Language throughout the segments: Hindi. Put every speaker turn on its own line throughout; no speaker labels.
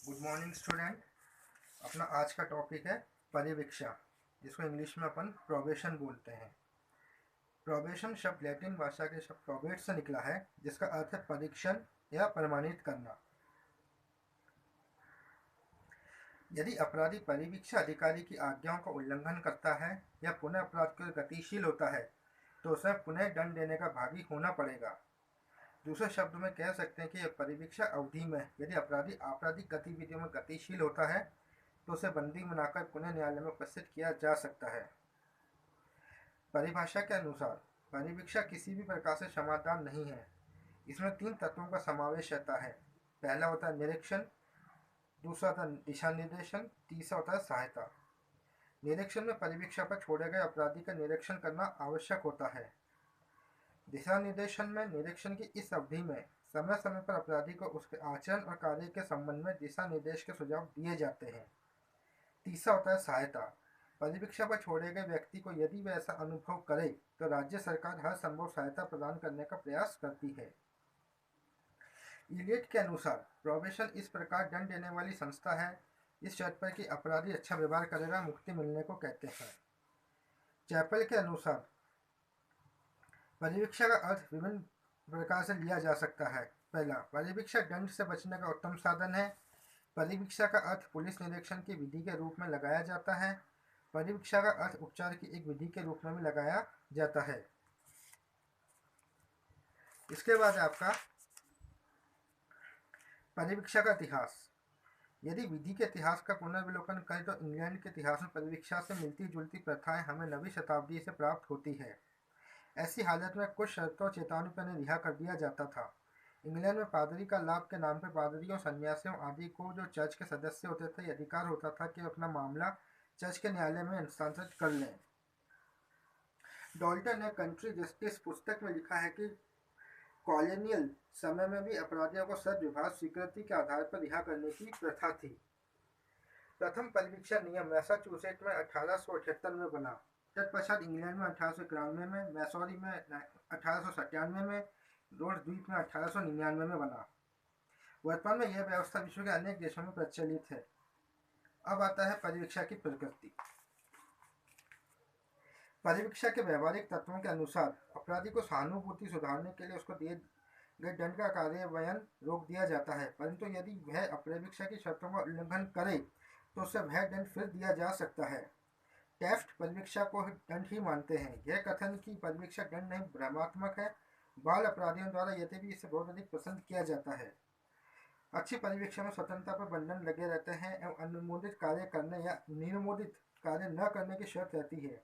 Good morning student. अपना आज का टॉपिक है परिवीक्षा, जिसको इंग्लिश में अपन प्रोबेशन बोलते हैं। प्रोबेशन शब्द लैटिन भाषा के शब्द प्रोबेट से निकला है, जिसका अर्थ है परीक्षण या प्रमाणित करना। यदि अपराधी परिवीक्षा अधिकारी की आज्ञाओं का उल्लंघन करता है या पुनः अपराध के लिए गतिशील होता है, तो उसे पुनः दंड देने का भागी होना पड़ेगा। दूसरे शब्दों में कह सकते हैं कि परिवीक्षा अवधि में यदि अपराधी आपराधिक गतिविधियों में गतिशील होता है तो उसे बंदी बनाकर पुनः न्यायालय में उपस्थित किया जा सकता है। परिभाषा के अनुसार परिवीक्षा किसी भी प्रकार से समाधान नहीं है। इसमें 3 तत्वों का समावेश रहता है। पहला होता है निरीक्षण, दूसरा होता है दिशा निर्देशन, तीसरा होता है सहायता। निरीक्षण में परिवीक्षा पर छोड़े गए अपराधी का निरीक्षण करना आवश्यक होता है। दिशा निर्देशन में निरीक्षण की इस अवधि में समय समय पर अपराधी को उसके आचरण और कार्य के संबंध में दिशा निर्देश के सुझाव दिए जाते हैं। तीसरा होता है सहायता। परिवीक्षा पर छोड़े गए व्यक्ति को यदि वह ऐसा अनुभव करे तो राज्य सरकार हर संभव सहायता प्रदान करने का प्रयास करती है। इलियट के अनुसार प्रोबेशन इस प्रकार दंड देने वाली संस्था है इस शर्त पर कि अपराधी अच्छा व्यवहार करेगा, मुक्ति मिलने को कहते हैं। चैपल के अनुसार परिवीक्षा का अर्थ विभिन्न प्रकार से लिया जा सकता है। पहला, परिवीक्षा दंड से बचने का उत्तम साधन है। परिवीक्षा का अर्थ पुलिस निरीक्षण की विधि के रूप में लगाया जाता है। परिवीक्षा का अर्थ उपचार की एक विधि के रूप में भी लगाया जाता है। इसके बाद आपका परिवीक्षा का इतिहास। यदि विधि के इतिहास का पुनर्विलोकन करें तो इंग्लैंड के इतिहास में परिवीक्षा से मिलती जुलती प्रथाएं हमें 9वीं शताब्दी से प्राप्त होती है। ऐसी हालत में कुछ शर्तों चेतावनी पर उन्हें रिहा कर दिया जाता था। इंग्लैंड में पादरी का लाभ के नाम पर पादरियों, सन्यासियों आदि को जो चर्च के सदस्य होते थे, यह अधिकार होता था कि अपना मामला चर्च के न्यायालय में हस्तांतरित कर लें। डॉल्टन ने कंट्री जस्टिस पुस्तक में लिखा है कि कॉलोनियल समय में भी अपराधियों को सद्व्यवहार स्वीकृति के आधार पर रिहा करने की प्रथा थी। प्रथम परिवीक्षा नियम मैसाचुसेट्स में 1878 में बना। तत्पश्चात इंग्लैंड में 1891 में, मैसूरी में 1897 में, रोड्स द्वीप में 1899 में बना। वर्तमान में यह व्यवस्था विश्व के अनेक देशों में प्रचलित है। अब आता है परिवीक्षा की प्रकृति। परिवीक्षा के व्यवहारिक तत्वों के अनुसार अपराधी को सहानुभूति सुधारने के लिए उसको दिए गए दंड का कार्यान्वयन रोक दिया जाता है, परंतु यदि वह परिवीक्षा की शर्तों का उल्लंघन करे तो उसे वह दंड फिर दिया जा सकता है। टेफ्ट परिवीक्षा को दंड ही मानते हैं। यह कथन कि परिवीक्षा दंड नहीं भ्रमात्मक है। बाल अपराधियों द्वारा यद्यपि इसे बहुत अधिक पसंद किया जाता है। अच्छी परिवीक्षा में स्वतंत्रता पर बंधन लगे रहते हैं एवं अनुमोदित कार्य करने या निरमोदित कार्य न करने की शर्त रहती है,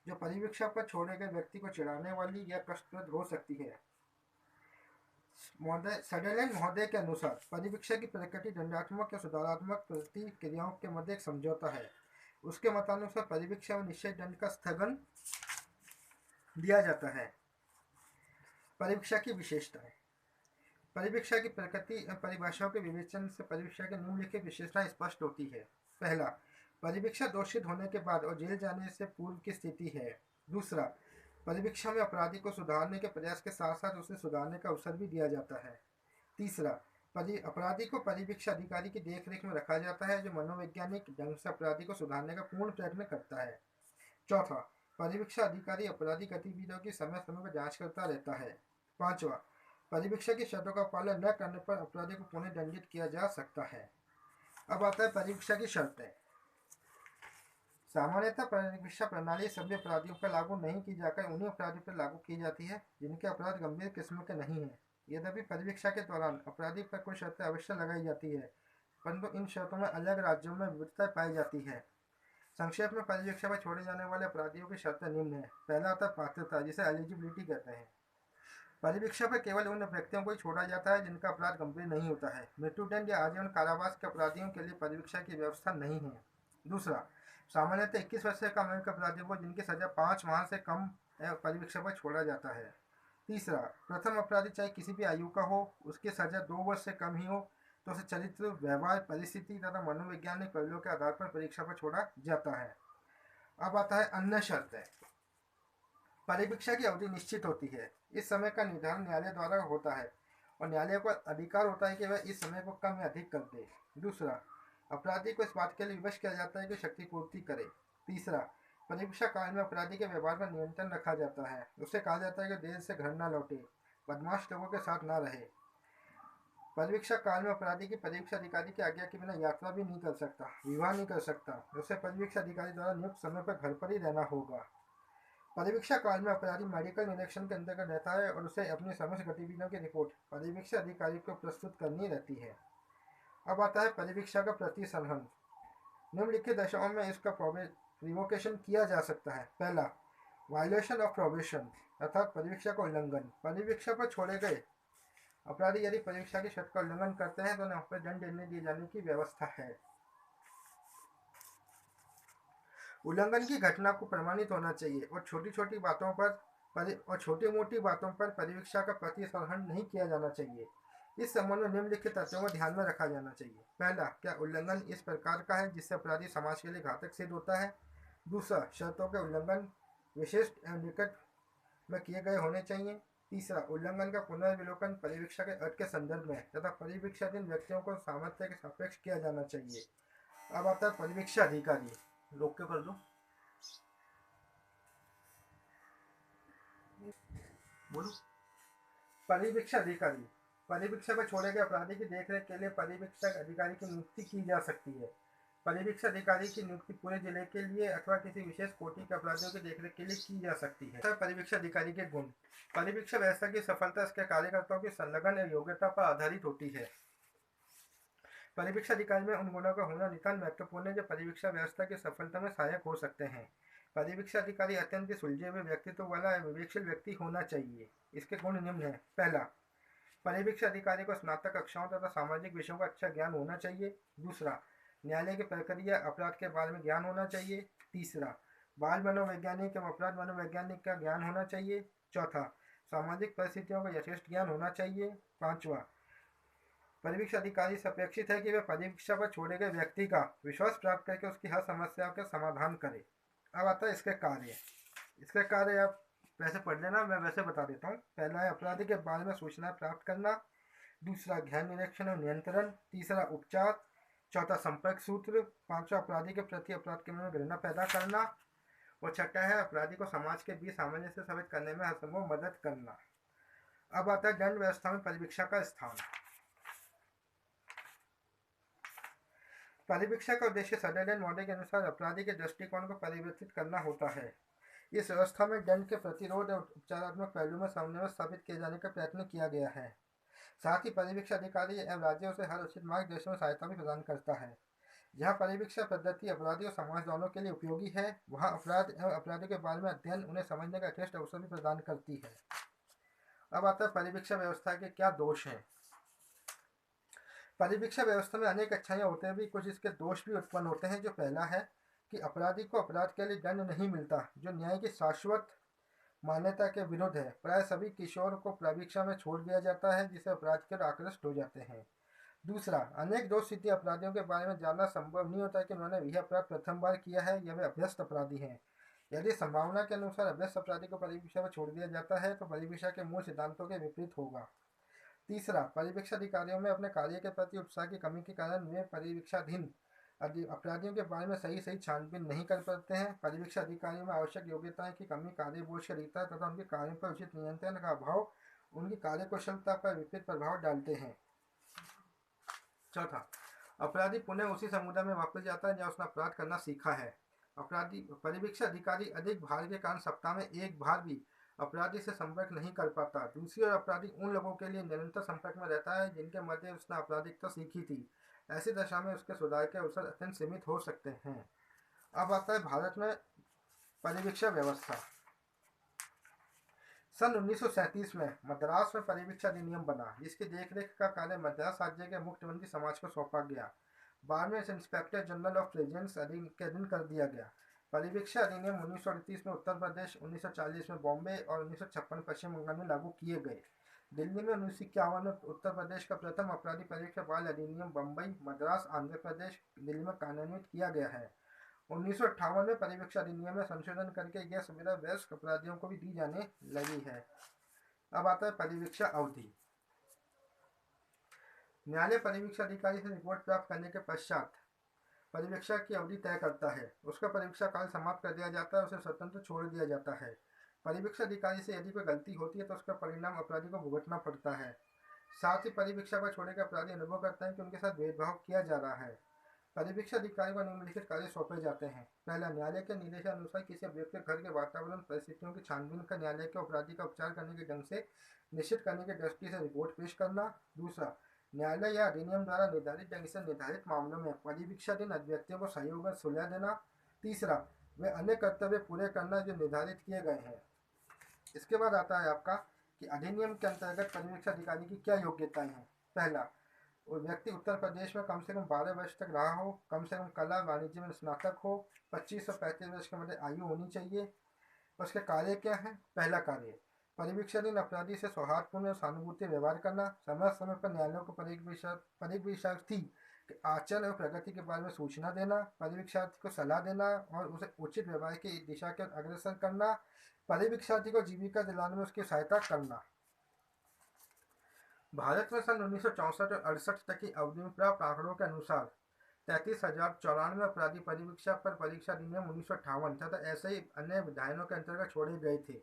जो परिवीक्षा पर छोड़े गए व्यक्ति को चिढ़ाने वाली या कष्टप्रद हो सकती है। सडरलैंड महोदय के अनुसार परिवीक्षा की प्रकृति दंडात्मक या सुधारात्मक प्रतिक्रियाओं के मध्य एक समझौता है। उसके मतानुसार परिवीक्षा में निश्चय दंड का स्थगन दिया जाता है। परिवीक्षा की विशेषताएं। परिवीक्षा की प्रकृति परिभाषाओं के विवेचन से परिवीक्षा की निम्नलिखित विशेषताएं स्पष्ट होती है। पहला, परिवीक्षा दोषित होने के बाद और जेल जाने से पूर्व की स्थिति है। दूसरा, परिवीक्षा में अपराधी को सुधारने के प्रयास के साथ साथ उसे सुधारने का अवसर भी दिया जाता है। तीसरा, अपराधी को परिवीक्षा अधिकारी की देखरेख में रखा जाता है, जो मनोवैज्ञानिक ढंग से अपराधी को सुधारने का पूर्ण प्रयत्न करता है। चौथा, परिवीक्षा अधिकारी अपराधी गतिविधियों की समय समय पर जांच करता रहता है। पांचवा, परिवीक्षा की शर्तों का पालन न करने पर अपराधी को पुनः दंडित किया जा सकता है। अब आता है परिवीक्षा की शर्तें। सामान्यतः परिवीक्षा प्रणाली सभी अपराधियों पर लागू नहीं की जाकर उन्हीं अपराधियों पर लागू की जाती है जिनके अपराध गंभीर किस्म के नहीं हैं। यद्यपि परिवीक्षा के दौरान अपराधी पर कुछ शर्तें अवश्य लगाई जाती है, परंतु इन शर्तों में अलग राज्यों में विविधता पाई जाती है। संक्षेप में परिवीक्षा पर छोड़े जाने वाले अपराधियों की शर्तें निम्न है। पहला होता है पात्रता, जिसे एलिजिबिलिटी कहते हैं। परिवीक्षा पर केवल उन व्यक्तियों को ही छोड़ा जाता है जिनका अपराध गंभीर नहीं होता है। मृत्युदंड या आजीवन कारावास के अपराधियों के लिए परिवीक्षा की व्यवस्था नहीं है। दूसरा, सामान्यतः 21 वर्ष से कम आयु के अपराधियों को जिनकी सजा 5 माह से कम है परिवीक्षा पर छोड़ा जाता है। तीसरा, प्रथम अपराधी चाहे किसी भी आयु का हो, उसकी सजा 2 वर्ष से कम ही हो तो उसे चरित्र, व्यवहार, परिस्थिति तथा मनोवैज्ञानिक पहलुओं के आधार पर परीक्षा पर छोड़ा जाता है। अब आता है अन्य शर्तें। परिवीक्षा की अवधि निश्चित होती है। इस समय का निर्धारण न्यायालय द्वारा होता है और न्यायालय को अधिकार होता है कि वह इस समय को कम या अधिक कर दे। दूसरा, अपराधी को इस बात के लिए विवश किया जाता है कि क्षतिपूर्ति करे। तीसरा, परिवीक्षा काल में अपराधी के व्यवहार पर नियंत्रण रखा जाता है। उसे कहा जाता है कि देर से घर न लौटे, बदमाश लोगों के साथ न रहे। परिवीक्षा काल में अपराधी की परिवीक्षा अधिकारी की आज्ञा के बिना यात्रा भी नहीं कर सकता, विवाह नहीं कर सकता। उसे परिवीक्षा अधिकारी द्वारा नियुक्त समय पर घर पर ही रहना होगा। परिवीक्षा काल में अपराधी मेडिकल निरीक्षण के अंतर्गत रहता है और उसे अपनी समस्त गतिविधियों की रिपोर्ट परिवीक्षा अधिकारी को प्रस्तुत करनी रहती है। अब आता है परिवीक्षा का प्रतिसंहरण। निम्नलिखित दशाओं में इसका रिवोकेशन किया जा सकता है। पहला, वायलेशन ऑफ प्रोबेशन अर्थात परिवीक्षा का उल्लंघन। परिवीक्षा पर छोड़े गए अपराधी यदि परिवीक्षा की शर्त का उल्लंघन करते हैं तो उन्हें पर दंड देने दिए जाने की व्यवस्था है। उल्लंघन की घटना को प्रमाणित होना चाहिए और छोटी मोटी बातों पर परिवीक्षा का प्रतिसंहरण नहीं किया जाना चाहिए। इस संबंध में निम्नलिखित तथ्यों को ध्यान में रखा जाना चाहिए। पहला, क्या उल्लंघन इस प्रकार का है जिससे अपराधी समाज के लिए घातक सिद्ध होता है। दूसरा, शर्तों के उल्लंघन विशिष्ट एवं निकट में किए गए होने चाहिए। तीसरा, उल्लंघन का पुनर्विलोकन परिवीक्षा के अर्थ के संदर्भ में तथा परिवीक्षाधीन व्यक्तियों को सामर्थ्य के सापेक्ष किया जाना चाहिए। अब आता है परिवीक्षा अधिकारी। रोक के कर दो, बोलो। परिवीक्षा अधिकारी, परिवीक्षा पर छोड़े गए अपराधी की देखरेख के लिए परिवीक्षा अधिकारी की नियुक्ति की जा सकती है। परिवीक्षा अधिकारी की नियुक्ति पूरे जिले के लिए अथवा किसी विशेष कोटि के अपराधियों की देखरेख के लिए की जा सकती है। परिवीक्षा अधिकारी के गुण। परिवीक्षा व्यवस्था की सफलता इसके कार्यकर्ताओं की संलग्न और योग्यता पर आधारित होती है। परिवीक्षा अधिकारी में उन गुणों का होना नितांत महत्वपूर्ण है जो परिवीक्षा व्यवस्था की सफलता में सहायक हो सकते हैं। परिवीक्षा अधिकारी अत्यंत सुलझे हुए व्यक्तित्व वाला विवेकशील व्यक्ति होना चाहिए। इसके गुण निम्न है। पहला, परिवीक्षा अधिकारी को स्नातक कक्षाओं तथा सामाजिक विषयों का अच्छा ज्ञान होना चाहिए। दूसरा, न्यायालय की प्रक्रिया अपराध के बारे में ज्ञान होना चाहिए। तीसरा, बाल मनोवैज्ञानिक एवं अपराध मनोवैज्ञानिक का ज्ञान होना चाहिए। चौथा, सामाजिक परिस्थितियों का यथेष्ट ज्ञान होना चाहिए। पांचवा, परिवीक्षा अधिकारी से अपेक्षित है कि वह परिवीक्षा पर छोड़े गए व्यक्ति का विश्वास प्राप्त करके उसकी हर समस्या का समाधान करे। अब आता है इसके कार्य। इसके कार्य आप वैसे पढ़ लेना, मैं वैसे बता देता हूँ। पहला है अपराधी के बारे में सूचना प्राप्त करना। दूसरा, गहन निरीक्षण और नियंत्रण। तीसरा, उपचार। चौथा, संपर्क सूत्र। पांचवा, अपराधी के प्रति अपराध के मन में घृणा पैदा करना। और छठा है अपराधी को समाज के बीच सामंजस्य स्थापित करने में हरसंभव मदद करना। अब आता है दंड व्यवस्था में परिवीक्षा का स्थान। परिवीक्षा का उद्देश्य सदरलैंड मॉडल के अनुसार अपराधी के दृष्टिकोण को परिवर्तित करना होता है। इस व्यवस्था में दंड के प्रतिरोध और उपचारात्मक पहलू में समन्वय स्थापित किए जाने का प्रयत्न किया गया है। साथ ही परिवीक्षा अधिकारी एवं राज्यों से हर उचित मार्गदर्शन सहायता भी प्रदान करता है। जहाँ परिवीक्षा पद्धति अपराधी और समाज दोनों के लिए उपयोगी है, वहाँ अपराध एवं अपराधी के बारे में अध्ययन उन्हें समझने का यथेष्ट अवसर भी प्रदान करती है। अब आता है परिवीक्षा व्यवस्था के क्या दोष हैं। परिवीक्षा व्यवस्था में अनेक अच्छाइयाँ होते हैं भी, कुछ इसके दोष भी उत्पन्न होते हैं। जो पहला है कि अपराधी को अपराध के लिए दंड नहीं मिलता, जो न्याय की शाश्वत मान्यता के विरुद्ध है। प्राय सभी किशोर को परिवीक्षा में छोड़ दिया जाता है, जिससे अपराध के आकृष्ट हो जाते हैं। दूसरा, अनेक दोष सिद्धि अपराधियों के बारे में जानना संभव नहीं होता कि उन्होंने यह अपराध प्रथम बार किया है या वे अभ्यस्त अपराधी हैं। यदि संभावना के अनुसार अभ्यस्त अपराधी को परिवीक्षा में छोड़ दिया जाता है तो परिवीक्षा के मूल सिद्धांतों के विपरीत होगा। तीसरा, परिवीक्षा अधिकारियों में अपने कार्य के प्रति उत्साह की कमी के कारण वे परिवीक्षाधीन अपराधियों के बारे में सही छानबीन नहीं कर पाते हैं। परिवीक्षा अधिकारियों में आवश्यक योग्यताएं की कमी, कार्य बोझ की अधिकता तथा उनके कार्यों पर उचित नियंत्रण का अभाव उनकी कार्यकुशलता पर विपरीत प्रभाव डालते हैं। चौथा, अपराधी पुनः उसी समुदाय में वापस जाता है जहाँ उसने अपराध करना सीखा है। परिवीक्षा अधिकारी अधिक भार के कारण सप्ताह में एक बार भी अपराधी से संपर्क नहीं कर पाता। दूसरी ओर अपराधी उन लोगों के लिए निरंतर संपर्क में रहता है जिनके मध्य उसने आपराधिकता सीखी थी। ऐसी दशा में उसके सुधार के अवसर अत्यंत सीमित हो सकते हैं। अब आता है भारत में परिवीक्षा व्यवस्था। सन 1937 में मद्रास में परिवीक्षा अधिनियम बना, जिसकी देखरेख का कार्य मद्रास राज्य के मुख्यमंत्री समाज को सौंपा गया। बाद में इसे इंस्पेक्टर जनरल ऑफ प्रिजन्स के अधीन कर दिया गया। परिवीक्षा अधिनियम 1938 में उत्तर प्रदेश, 1940 में बॉम्बे और 1956 पश्चिम बंगाल में लागू किए गए। दिल्ली में 1951 में उत्तर प्रदेश का प्रथम अपराधी परिवीक्षा बाल अधिनियम बम्बई, मद्रास, आंध्र प्रदेश, दिल्ली में कार्यान्वित किया गया है। 1958 में परिवीक्षा अधिनियम में संशोधन करके यह सुविधा वयस्क अपराधियों को भी दी जाने लगी है। अब आता है परिवीक्षा अवधि। न्यायालय परिवीक्षा अधिकारी से रिपोर्ट प्राप्त करने के पश्चात परिवीक्षा की अवधि तय करता है। उसका परीक्षा काल समाप्त कर दिया जाता है, उसे स्वतंत्र छोड़ दिया जाता है। परिवीक्षा अधिकारी से यदि कोई गलती होती है तो उसका परिणाम अपराधी को भुगतना पड़ता है। साथ ही परिवीक्षा पर छोड़े गए अपराधी अनुभव करते हैं कि उनके साथ भेदभाव किया जा रहा है। परिवीक्षा अधिकारी को निम्नलिखित कार्य सौंपे जाते हैं। पहला, न्यायालय के निर्देशानुसार किसी अभियुक्त के घर के वातावरण परिस्थितियों की छानबीन कर न्यायालय के अपराधी का उपचार करने के ढंग से निश्चित करने की दृष्टि से रिपोर्ट पेश करना। दूसरा, न्यायालय या अधिनियम द्वारा निर्धारित ढंग से निर्धारित मामलों में परिवीक्षाधीन अभ्यर्थियों को सहयोग और सुलह देना। तीसरा, वे अन्य कर्तव्य पूरे करना जो निर्धारित किए गए हैं। इसके बाद आता है आपका कि अधिनियम के अंतर्गत परिवीक्षा अधिकारी की क्या योग्यताएं हैं। पहला, वो व्यक्ति उत्तर प्रदेश में कम से कम 12 वर्ष तक रहा हो, कम से कम कला वाणिज्य में स्नातक हो, 25 से 35 वर्ष के मध्य आयु होनी चाहिए। उसके कार्य क्या है। पहला कार्य, परिवीक्षाधीन अपराधी से सौहार्दपूर्ण और सहानुभूति व्यवहार करना, समय समय पर न्यायालयों को परिवीक्षार्थी के आचरण और प्रगति के बारे में सूचना देना, परिवीक्षार्थी को सलाह देना और उसे उचित व्यवहार की दिशा के अग्रसर करना, परिवीक्षार्थी को जीविका दिलाने में उसकी सहायता करना। भारत में सन 1964 और 68 तक की अवधि में प्राप्त आंकड़ों के अनुसार 33,094 अपराधी परिवीक्षा पर परीक्षा अधिनियम 1958 तथा ऐसे ही अन्य विधायनों के अंतर्गत छोड़े गए थे,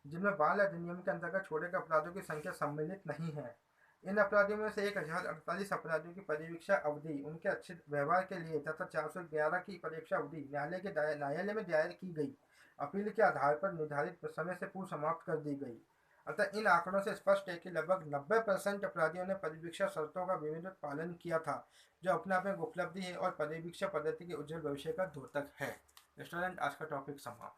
जिनमें बाल अधिनियम के अंतर्गत छोड़े गए अपराधों की संख्या सम्मिलित नहीं है। इन अपराधियों में से 1048 अपराधियों की परिवीक्षा अवधि उनके अच्छे व्यवहार के लिए तथा 411 की परीक्षा अवधि न्यायालय में दायर की गई अपील के आधार पर निर्धारित समय से पूर्व समाप्त कर दी गई। अतः इन आंकड़ों से स्पष्ट है कि लगभग 90% अपराधियों ने परिवीक्षा शर्तों का विधिवत पालन किया था, जो अपने आप में उपलब्धि है और परिवीक्षा पद्धति के उज्जवल भविष्य का द्योतक है। स्टूडेंट, आज का टॉपिक समाप्त।